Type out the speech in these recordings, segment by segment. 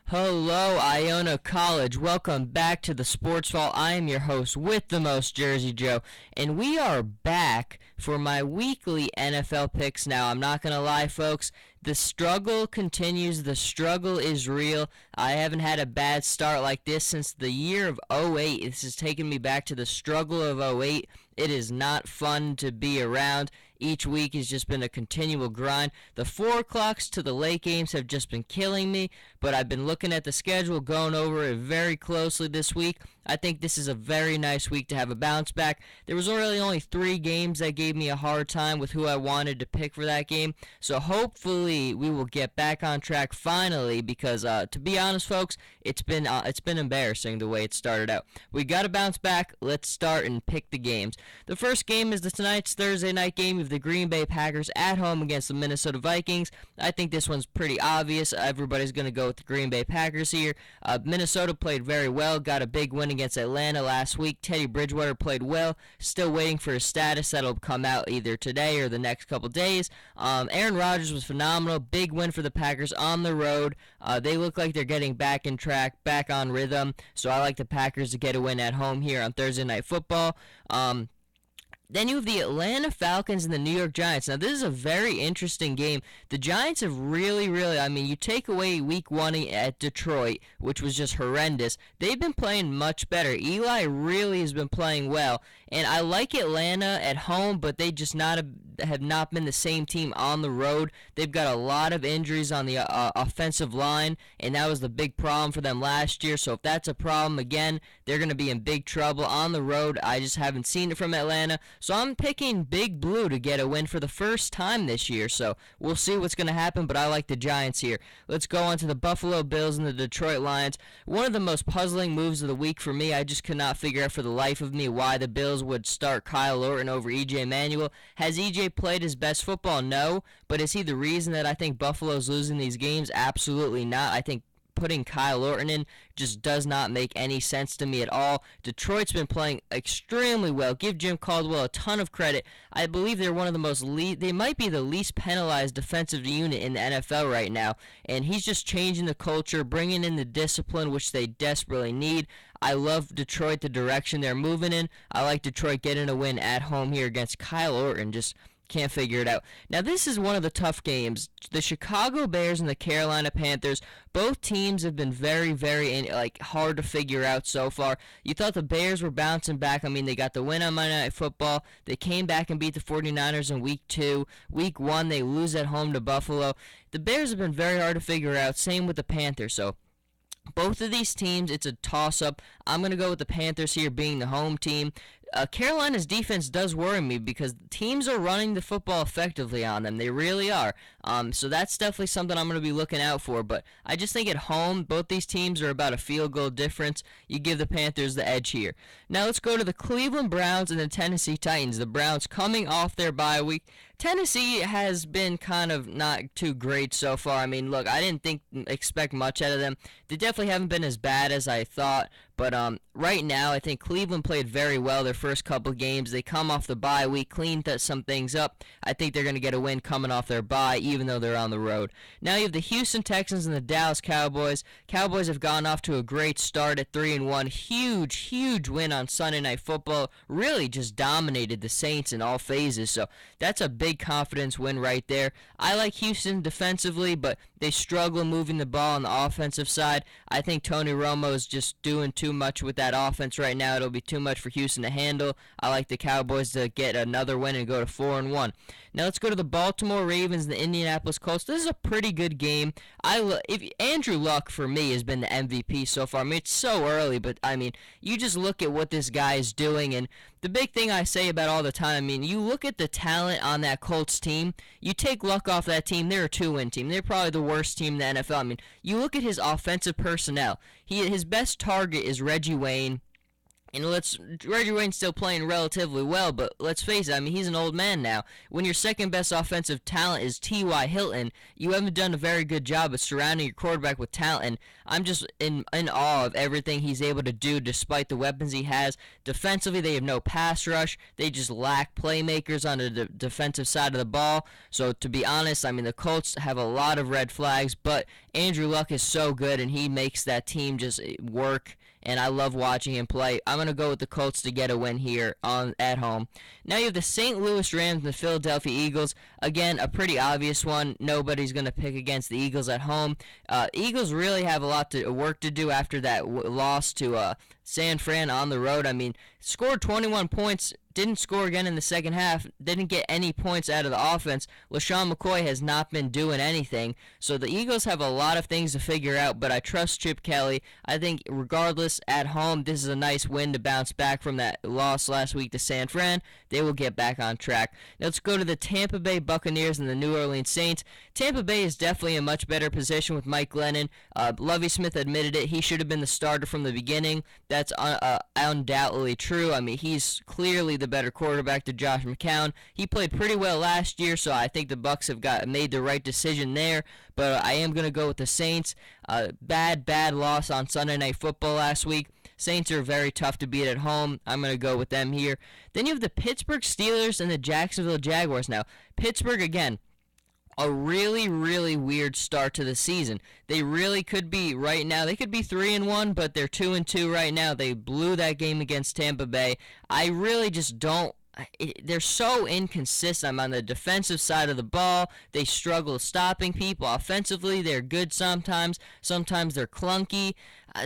Hello, Iona College. Welcome back to the Sports Vault. I am your host with the most, Jersey Joe, and we are back for my weekly NFL picks. Now, I'm not going to lie, folks. The struggle continues. The struggle is real. I haven't had a bad start like this since the year of '08. This has taken me back to the struggle of '08. It is not fun to be around. Each week has just been a continual grind. The 4 o'clocks to the late games have just been killing me, but I've been looking at the schedule, going over it very closely this week. I think this is a very nice week to have a bounce back. There was really only 3 games that gave me a hard time with who I wanted to pick for that game, so hopefully we will get back on track finally because, to be honest, folks, it's been embarrassing the way it started out. We got to bounce back. Let's start and pick the games. The first game is tonight's Thursday night game of the Green Bay Packers at home against the Minnesota Vikings. I think this one's pretty obvious. Everybody's going to go with the Green Bay Packers here. Minnesota played very well, got a big win against Atlanta last week. Teddy Bridgewater played well, still waiting for his status. That'll come out either today or the next couple days. Aaron Rodgers was phenomenal. Big win for the Packers on the road. They look like they're getting back in track, back on rhythm, so I like the Packers to get a win at home here on Thursday Night Football. Then you have the Atlanta Falcons and the New York Giants. Now, this is a very interesting game. The Giants have really, you take away week 1 at Detroit, which was just horrendous. They've been playing much better. Eli really has been playing well. And I like Atlanta at home, but they just have not been the same team on the road. They've got a lot of injuries on the offensive line, and that was the big problem for them last year. So if that's a problem again, they're going to be in big trouble on the road. I just haven't seen it from Atlanta. So I'm picking Big Blue to get a win for the first time this year. So we'll see what's going to happen, but I like the Giants here. Let's go on to the Buffalo Bills and the Detroit Lions. One of the most puzzling moves of the week for me. I just could not figure out for the life of me why the Bills would start Kyle Orton over E.J. Manuel. Has E.J. played his best football? No. But is he the reason that I think Buffalo's losing these games? Absolutely not. I think putting Kyle Orton in just does not make any sense to me at all. Detroit's been playing extremely well. Give Jim Caldwell a ton of credit. I believe they're one of the most they might be the least penalized defensive unit in the NFL right now, and he's just changing the culture, bringing in the discipline which they desperately need. I love Detroit, the direction they're moving in. I like Detroit getting a win at home here against Kyle Orton. Just can't figure it out. Now, this is one of the tough games. The Chicago Bears and the Carolina Panthers, both teams have been very, very hard to figure out so far. You thought the Bears were bouncing back. They got the win on Monday Night Football. They came back and beat the 49ers in Week 2. Week 1, they lose at home to Buffalo. The Bears have been very hard to figure out. Same with the Panthers. So both of these teams, it's a toss-up. I'm going to go with the Panthers here being the home team. Carolina's defense does worry me because teams are running the football effectively on them. They really are. So that's definitely something I'm going to be looking out for. But I just think at home, both these teams are about a field goal difference. You give the Panthers the edge here. Now let's go to the Cleveland Browns and the Tennessee Titans. The Browns coming off their bye week. Tennessee has been kind of not too great so far. Look, I didn't expect much out of them. They definitely haven't been as bad as I thought. But right now, I think Cleveland played very well their first couple games. They come off the bye week, cleaned some things up. I think they're going to get a win coming off their bye, even though they're on the road. Now you have the Houston Texans and the Dallas Cowboys. Cowboys have gone off to a great start at 3-1. Huge win on Sunday Night Football. Really just dominated the Saints in all phases. So that's a big confidence win right there. I like Houston defensively, but they struggle moving the ball on the offensive side. I think Tony Romo is just doing too much with that offense right now. It'll be too much for Houston to handle. I like the Cowboys to get another win and go to 4-1. Now let's go to the Baltimore Ravens and the Indianapolis Colts. This is a pretty good game. If Andrew Luck for me has been the MVP so far. It's so early, but you just look at what this guy is doing, and the big thing I say about all the time, you look at the talent on that Colts team. You take Luck off that team, they're a 2-win team. They're probably the worst team in the NFL. You look at his offensive personnel. His best target is Reggie Wayne. And Reggie Wayne's still playing relatively well, but let's face it, I mean, he's an old man now. When your second best offensive talent is T.Y. Hilton, you haven't done a very good job of surrounding your quarterback with talent. And I'm just in awe of everything he's able to do despite the weapons he has. Defensively, they have no pass rush. They just lack playmakers on the defensive side of the ball. So to be honest, I mean, the Colts have a lot of red flags, but Andrew Luck is so good, and he makes that team just work. And I love watching him play. I'm going to go with the Colts to get a win here at home. Now you have the St. Louis Rams and the Philadelphia Eagles. Again, a pretty obvious one. Nobody's going to pick against the Eagles at home. Eagles really have a lot of work to do after that loss to San Fran on the road. I mean, scored 21 points, didn't score again in the second half, didn't get any points out of the offense. LaShawn McCoy has not been doing anything. So the Eagles have a lot of things to figure out, but I trust Chip Kelly. I think regardless, at home, this is a nice win to bounce back from that loss last week to San Fran. They will get back on track. Now let's go to the Tampa Bay Buccaneers and the New Orleans Saints. Tampa Bay is definitely in a much better position with Mike Glennon. Lovie Smith admitted it. He should have been the starter from the beginning. That's undoubtedly true. I mean, he's clearly the better quarterback to Josh McCown. He played pretty well last year, so I think the Bucs have made the right decision there. But I am going to go with the Saints. Bad loss on Sunday Night Football last week. Saints are very tough to beat at home. I'm going to go with them here. Then you have the Pittsburgh Steelers and the Jacksonville Jaguars. Now, Pittsburgh, again, a really, really weird start to the season. They really could be, right now, they could be 3-1, but they're 2-2 right now. They blew that game against Tampa Bay. I really just don't. They're so inconsistent on the defensive side of the ball. They struggle stopping people. Offensively, they're good sometimes. Sometimes they're clunky.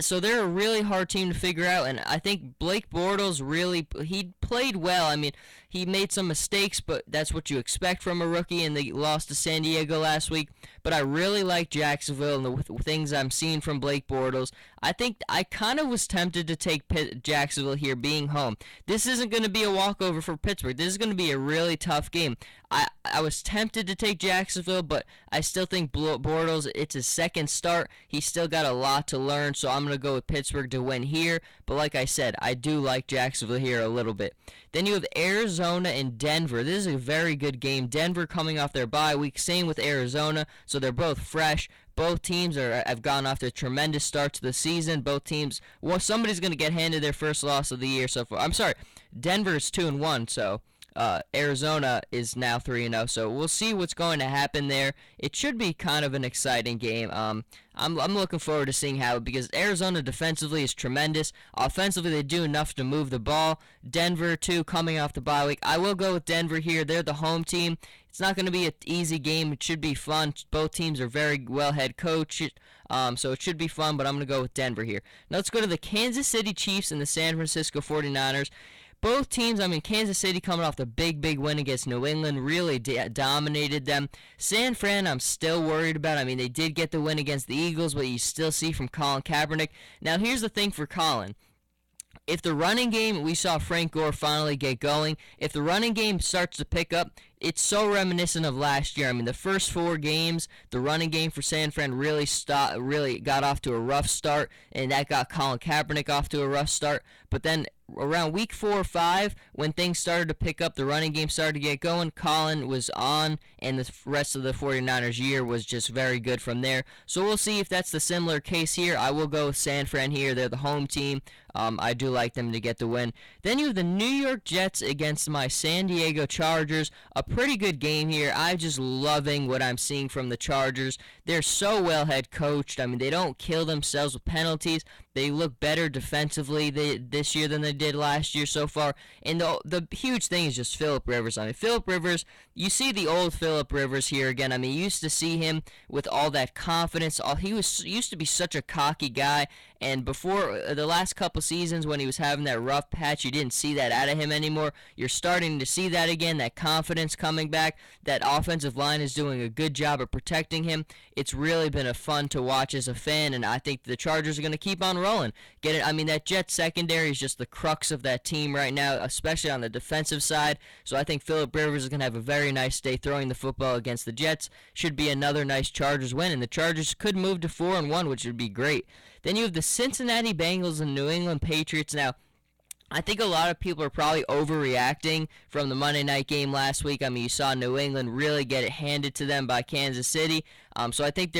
So they're a really hard team to figure out, and I think Blake Bortles he played well. I mean, he made some mistakes, but that's what you expect from a rookie, and they lost to San Diego last week. But I really like Jacksonville and the things I'm seeing from Blake Bortles. I think I kind of was tempted to take Jacksonville here being home. This isn't going to be a walkover for Pittsburgh. This is going to be a really tough game. I was tempted to take Jacksonville, but I still think Bortles, it's his second start. He's still got a lot to learn, so I'm going to go with Pittsburgh to win here. But like I said, I do like Jacksonville here a little bit. Then you have Arizona and Denver. This is a very good game. Denver coming off their bye week, same with Arizona, so they're both fresh. Both teams have gone off to tremendous starts to the season. Both teams, somebody's going to get handed their first loss of the year so far. I'm sorry, Denver's 2-1, so Arizona is now 3-0, so we'll see what's going to happen there. It should be kind of an exciting game. I'm looking forward to seeing how, because Arizona defensively is tremendous. Offensively, they do enough to move the ball. Denver, too, coming off the bye week. I will go with Denver here. They're the home team. It's not going to be an easy game. It should be fun. Both teams are very well head coached, so it should be fun, but I'm going to go with Denver here. Now let's go to the Kansas City Chiefs and the San Francisco 49ers. Both teams, I mean, Kansas City coming off the big win against New England, really dominated them. San Fran, I'm still worried about. I mean, they did get the win against the Eagles, but you still see from Colin Kaepernick. Now, here's the thing for Colin. If the running game, we saw Frank Gore finally get going, if the running game starts to pick up, it's so reminiscent of last year. I mean, the first 4 games, the running game for San Fran really got off to a rough start, and that got Colin Kaepernick off to a rough start. But then around week 4 or 5, when things started to pick up, the running game started to get going, Colin was on, and the rest of the 49ers year was just very good from there. So we'll see if that's the similar case here. I will go with San Fran here. They're the home team. I do like them to get the win. Then you have the New York Jets against my San Diego Chargers. A pretty good game here. I'm just loving what I'm seeing from the Chargers. They're so well head coached. I mean, they don't kill themselves with penalties. They look better defensively this year than they did last year so far. And the huge thing is just Phillip Rivers. I mean, Phillip Rivers, you see the old Phillip Rivers here again. I mean, you used to see him with all that confidence. He used to be such a cocky guy. And before the last couple seasons when he was having that rough patch, you didn't see that out of him anymore. You're starting to see that again, that confidence coming back. That offensive line is doing a good job of protecting him. It's really been a fun to watch as a fan, and I think the Chargers are going to keep on rolling. I mean, that Jets secondary is just the crux of that team right now, especially on the defensive side. So I think Phillip Rivers is going to have a very nice day throwing the football against the Jets. Should be another nice Chargers win, and the Chargers could move to 4-1, which would be great. Then you have the Cincinnati Bengals and New England Patriots. Now, I think a lot of people are probably overreacting from the Monday night game last week. I mean, you saw New England really get it handed to them by Kansas City. So I think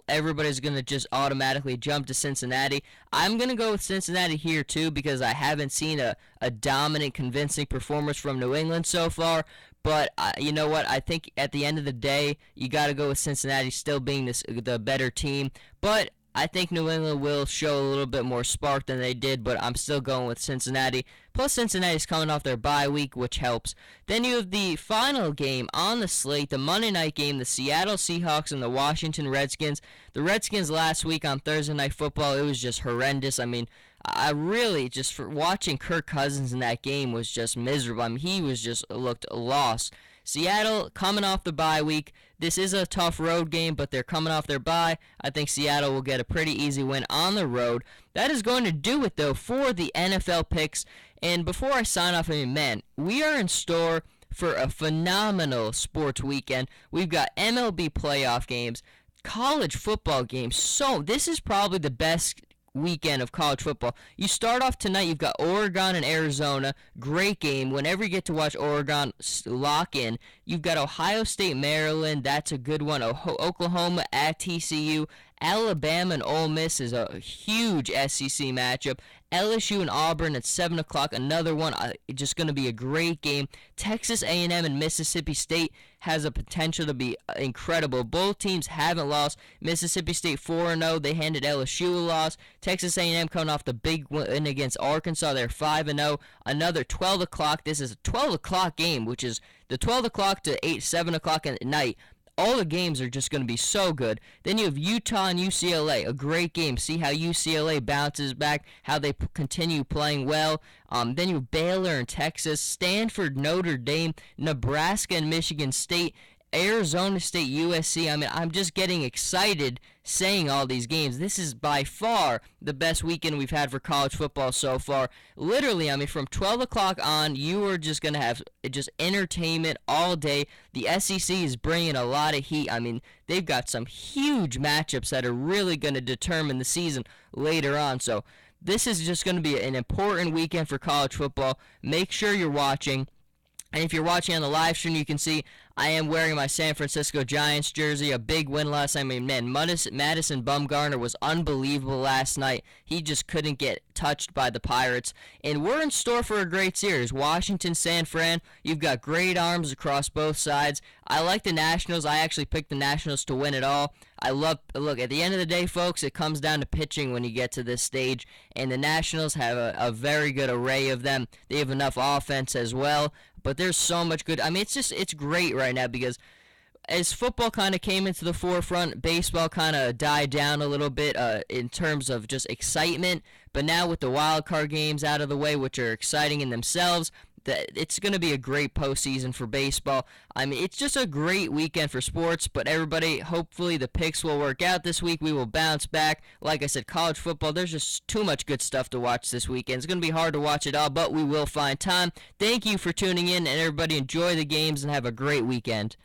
everybody's going to just automatically jump to Cincinnati. I'm going to go with Cincinnati here too because I haven't seen a dominant, convincing performance from New England so far. But you know what? I think at the end of the day, you got to go with Cincinnati still being the better team. But I think New England will show a little bit more spark than they did, but I'm still going with Cincinnati. Plus, Cincinnati's coming off their bye week, which helps. Then you have the final game on the slate, the Monday night game, the Seattle Seahawks and the Washington Redskins. The Redskins last week on Thursday Night Football, it was just horrendous. I mean, I really just for watching Kirk Cousins in that game was just miserable. I mean, he was just looked lost. Seattle coming off the bye week. This is a tough road game, but they're coming off their bye. I think Seattle will get a pretty easy win on the road. That is going to do it, though, for the NFL picks. And before I sign off, I mean, man, we are in store for a phenomenal sports weekend. We've got MLB playoff games, college football games. So this is probably the best weekend of college football. You start off tonight, you've got Oregon and Arizona. Great game. Whenever you get to watch Oregon, lock in. You've got Ohio State, Maryland. That's a good one. Oklahoma at TCU. Alabama and Ole Miss is a huge SEC matchup. LSU and Auburn at 7 o'clock, another one. Just going to be a great game. Texas A&M and Mississippi State has a potential to be incredible. Both teams haven't lost. Mississippi State 4-0. They handed LSU a loss. Texas A&M coming off the big win against Arkansas. They're 5-0. Another 12 o'clock. This is a 12 o'clock game, which is the 12 o'clock to 7 o'clock at night. All the games are just going to be so good. Then you have Utah and UCLA, a great game. See how UCLA bounces back, how they continue playing well. Then you have Baylor and Texas, Stanford, Notre Dame, Nebraska and Michigan State, Arizona State, USC. I mean, I'm just getting excited saying all these games. This is by far the best weekend we've had for college football so far. Literally, I mean, from 12 o'clock on, you are just going to have just entertainment all day. The SEC is bringing a lot of heat. I mean, they've got some huge matchups that are really going to determine the season later on. So this is just going to be an important weekend for college football. Make sure you're watching. And if you're watching on the live stream, you can see I am wearing my San Francisco Giants jersey. A big win last night. I mean, man, Madison Bumgarner was unbelievable last night. He just couldn't get touched by the Pirates. And we're in store for a great series. Washington, San Fran. You've got great arms across both sides. I like the Nationals. I actually picked the Nationals to win it all. Look, at the end of the day, folks, it comes down to pitching when you get to this stage. And the Nationals have a very good array of them. They have enough offense as well. But there's so much good. I mean, it's great right now because as football kind of came into the forefront, baseball kind of died down a little bit in terms of just excitement. But now with the wild card games out of the way, which are exciting in themselves, it's going to be a great postseason for baseball. I mean, it's just a great weekend for sports, but everybody, hopefully the picks will work out this week. We will bounce back. Like I said, college football, there's just too much good stuff to watch this weekend. It's going to be hard to watch it all, but we will find time. Thank you for tuning in, and everybody enjoy the games and have a great weekend.